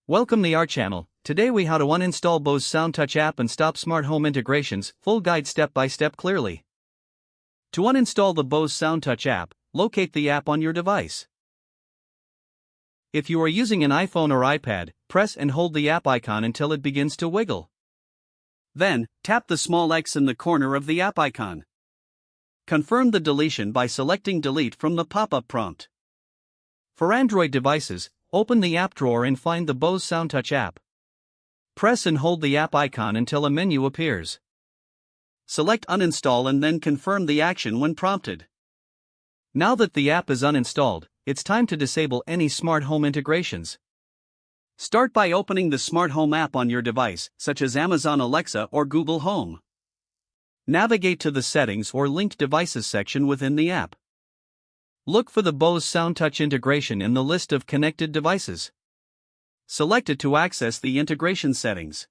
Welcome to our channel. Today we how to uninstall Bose SoundTouch app and stop smart home integrations. Full guide step by step clearly. To uninstall the Bose SoundTouch app, locate the app on your device. If you are using an iPhone or iPad, press and hold the app icon until it begins to wiggle. Then, tap the small X in the corner of the app icon. Confirm the deletion by selecting Delete from the pop-up prompt. For Android devices, open the app drawer and find the Bose SoundTouch app. Press and hold the app icon until a menu appears. Select Uninstall and then confirm the action when prompted. Now that the app is uninstalled, it's time to disable any smart home integrations. Start by opening the smart home app on your device, such as Amazon Alexa or Google Home. Navigate to the Settings or Linked Devices section within the app. Look for the Bose SoundTouch integration in the list of connected devices. Select it to access the integration settings.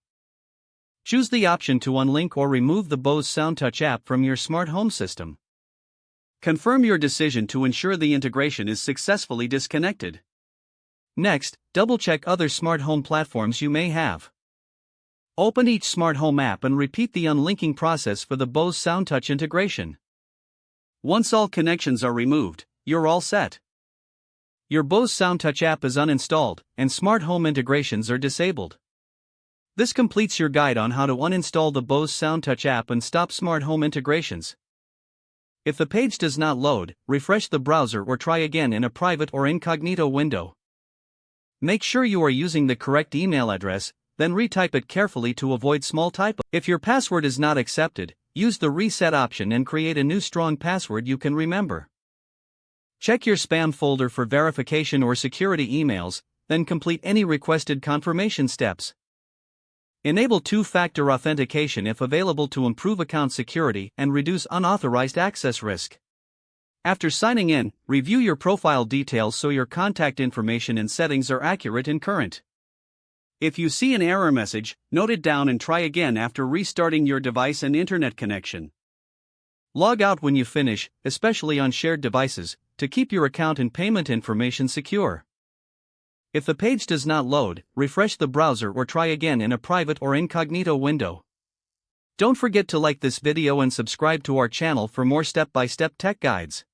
Choose the option to unlink or remove the Bose SoundTouch app from your smart home system. Confirm your decision to ensure the integration is successfully disconnected. Next, double-check other smart home platforms you may have. Open each smart home app and repeat the unlinking process for the Bose SoundTouch integration. Once all connections are removed, you're all set. Your Bose SoundTouch app is uninstalled, and smart home integrations are disabled. This completes your guide on how to uninstall the Bose SoundTouch app and stop smart home integrations. If the page does not load, refresh the browser or try again in a private or incognito window. Make sure you are using the correct email address, then retype it carefully to avoid small typos. If your password is not accepted, use the reset option and create a new strong password you can remember. Check your spam folder for verification or security emails, then complete any requested confirmation steps. Enable two-factor authentication if available to improve account security and reduce unauthorized access risk. After signing in, review your profile details so your contact information and settings are accurate and current. If you see an error message, note it down and try again after restarting your device and internet connection. Log out when you finish, especially on shared devices, to keep your account and payment information secure. If the page does not load, refresh the browser or try again in a private or incognito window. Don't forget to like this video and subscribe to our channel for more step-by-step tech guides.